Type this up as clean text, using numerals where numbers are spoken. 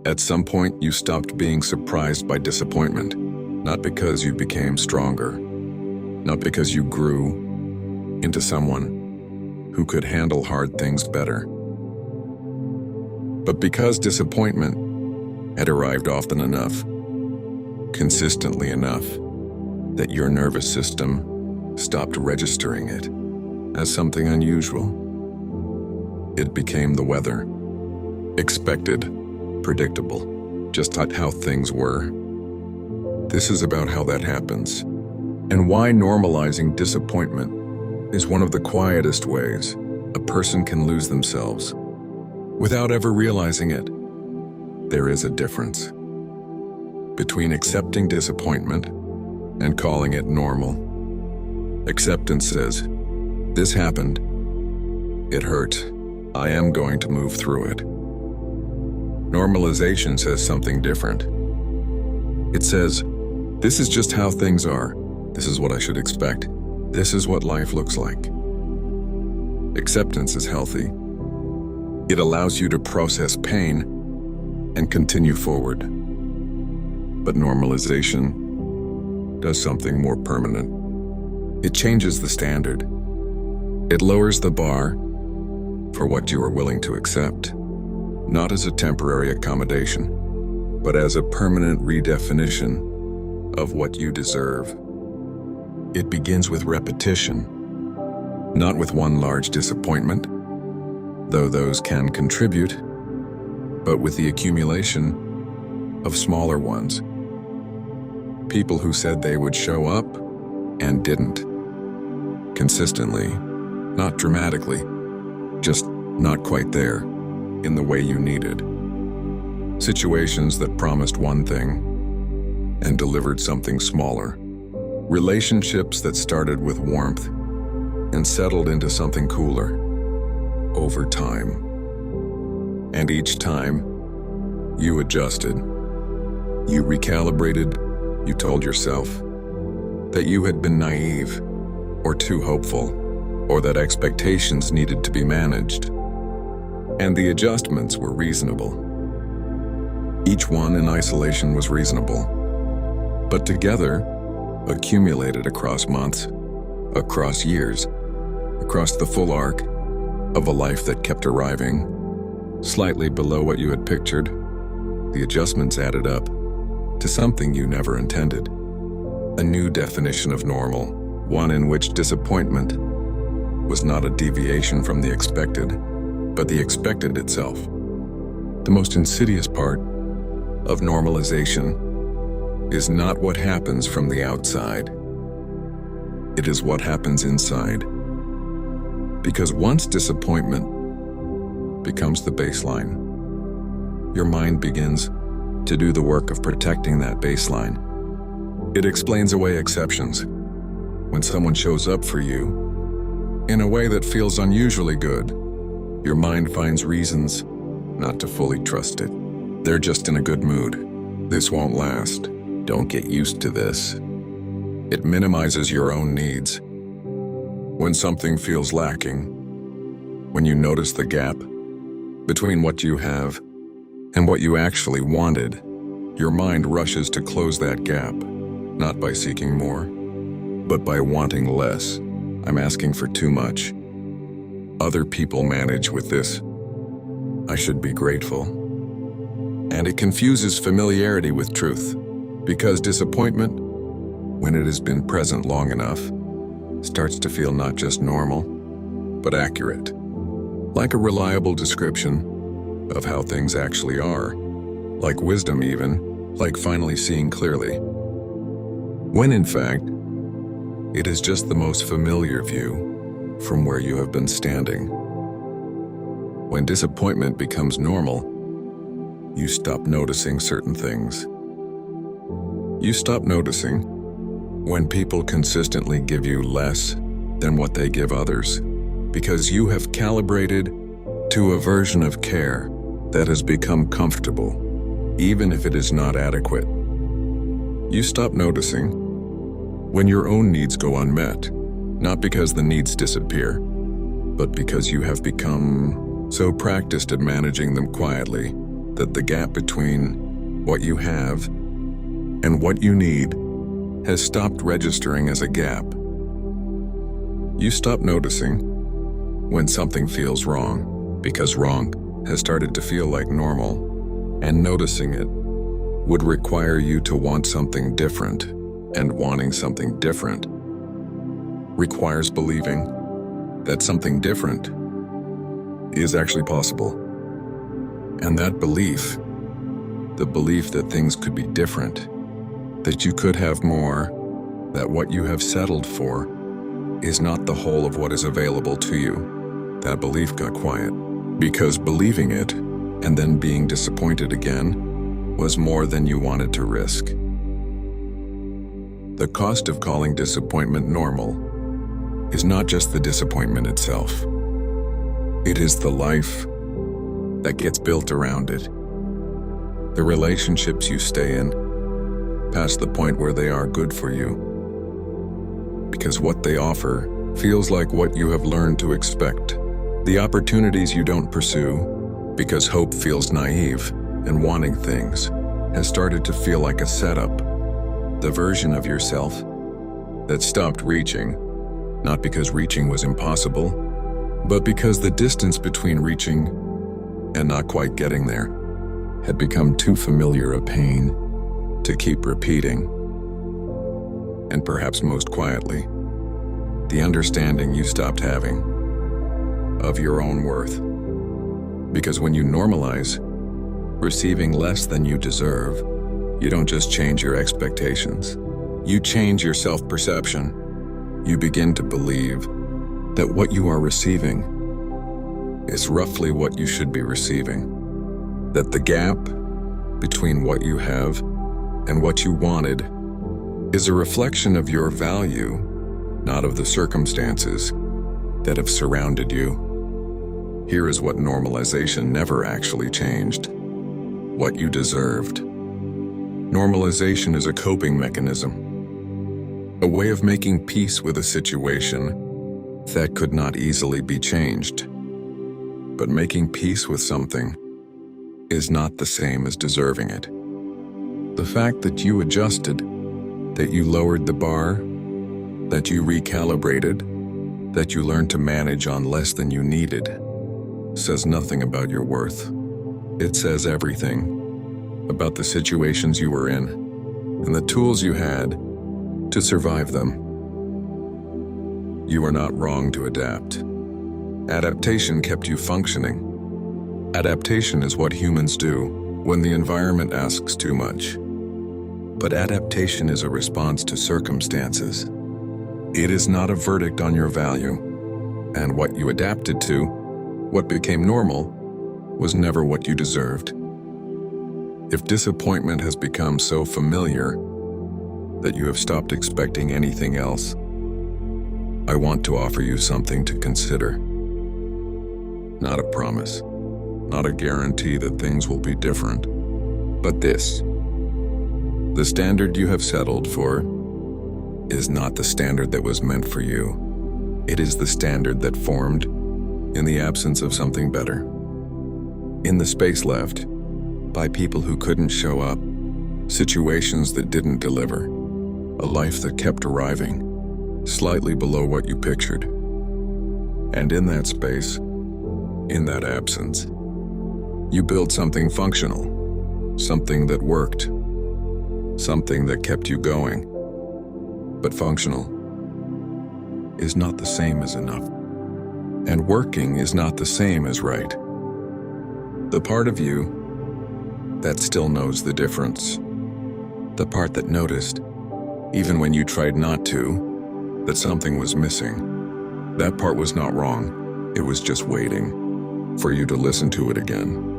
At some point, you stopped being surprised by disappointment, not because you became stronger, not because you grew into someone who could handle hard things better, but because disappointment had arrived often enough, consistently enough, that your nervous system stopped registering it as something unusual. It became the weather, expected, predictable, just how things were. This is about how that happens, and why normalizing disappointment is one of the quietest ways a person can lose themselves without ever realizing it. There is a difference between accepting disappointment and calling it normal. Acceptance says, "This happened. It hurt. I am going to move through it." Normalization says something different. It says, "This is just how things are. This is what I should expect. This is what life looks like." Acceptance is healthy. It allows you to process pain and continue forward. But normalization does something more permanent. It changes the standard. It lowers the bar for what you are willing to accept, not as a temporary accommodation, but as a permanent redefinition of what you deserve. It begins with repetition, not with one large disappointment, though those can contribute, but with the accumulation of smaller ones. People who said they would show up and didn't. Consistently, not dramatically, just not quite there in the way you needed. Situations that promised one thing and delivered something smaller. Relationships that started with warmth and settled into something cooler over time. And each time, you adjusted. You recalibrated. You told yourself that you had been naive or too hopeful, or that expectations needed to be managed. And the adjustments were reasonable. Each one in isolation was reasonable, but together, accumulated across months, across years, across the full arc of a life that kept arriving, slightly below what you had pictured. The adjustments added up to something you never intended. A new definition of normal, one in which disappointment was not a deviation from the expected, but the expected itself. The most insidious part of normalization is not what happens from the outside. It is what happens inside. Because once disappointment becomes the baseline, your mind begins to do the work of protecting that baseline. It explains away exceptions. When someone shows up for you in a way that feels unusually good, your mind finds reasons not to fully trust it. They're just in a good mood. This won't last. Don't get used to this. It minimizes your own needs. When something feels lacking, when you notice the gap between what you have and what you actually wanted, your mind rushes to close that gap, not by seeking more, but by wanting less. I'm asking for too much. Other people manage with this. I should be grateful. And it confuses familiarity with truth, because disappointment, when it has been present long enough, starts to feel not just normal, but accurate, like a reliable description of how things actually are, like wisdom even, like finally seeing clearly. When in fact, it is just the most familiar view from where you have been standing. When disappointment becomes normal, you stop noticing certain things. You stop noticing when people consistently give you less than what they give others, because you have calibrated to a version of care that has become comfortable, even if it is not adequate. You stop noticing when your own needs go unmet, not because the needs disappear, but because you have become so practiced at managing them quietly that the gap between what you have and what you need has stopped registering as a gap. You stop noticing when something feels wrong, because wrong has started to feel like normal, and noticing it would require you to want something different, and wanting something different requires believing that something different is actually possible. And that belief, the belief that things could be different, that you could have more, that what you have settled for is not the whole of what is available to you, that belief got quiet. Because believing it and then being disappointed again was more than you wanted to risk. The cost of calling disappointment normal is not just the disappointment itself. It is the life that gets built around it. The relationships you stay in past the point where they are good for you, because what they offer feels like what you have learned to expect. The opportunities you don't pursue because hope feels naive and wanting things has started to feel like a setup. The version of yourself that stopped reaching, not because reaching was impossible, but because the distance between reaching and not quite getting there had become too familiar a pain to keep repeating. And perhaps most quietly, the understanding you stopped having of your own worth. Because when you normalize receiving less than you deserve, you don't just change your expectations, you change your self-perception. You begin to believe that what you are receiving is roughly what you should be receiving. That the gap between what you have and what you wanted is a reflection of your value, not of the circumstances that have surrounded you. Here is what normalization never actually changed: what you deserved. Normalization is a coping mechanism, a way of making peace with a situation that could not easily be changed. But making peace with something is not the same as deserving it. The fact that you adjusted, that you lowered the bar, that you recalibrated, that you learned to manage on less than you needed, says nothing about your worth. It says everything about the situations you were in and the tools you had to survive them. You are not wrong to adapt. Adaptation kept you functioning. Adaptation is what humans do when the environment asks too much. But adaptation is a response to circumstances. It is not a verdict on your value. And what you adapted to, what became normal, was never what you deserved. If disappointment has become so familiar that you have stopped expecting anything else, I want to offer you something to consider. Not a promise, not a guarantee that things will be different, but this. The standard you have settled for is not the standard that was meant for you. It is the standard that formed in the absence of something better. In the space left by people who couldn't show up, situations that didn't deliver, a life that kept arriving, slightly below what you pictured. And in that space, in that absence, you built something functional, something that worked, something that kept you going. But functional is not the same as enough. And working is not the same as right. The part of you that still knows the difference, the part that noticed, even when you tried not to, that something was missing, that part was not wrong. It was just waiting for you to listen to it again.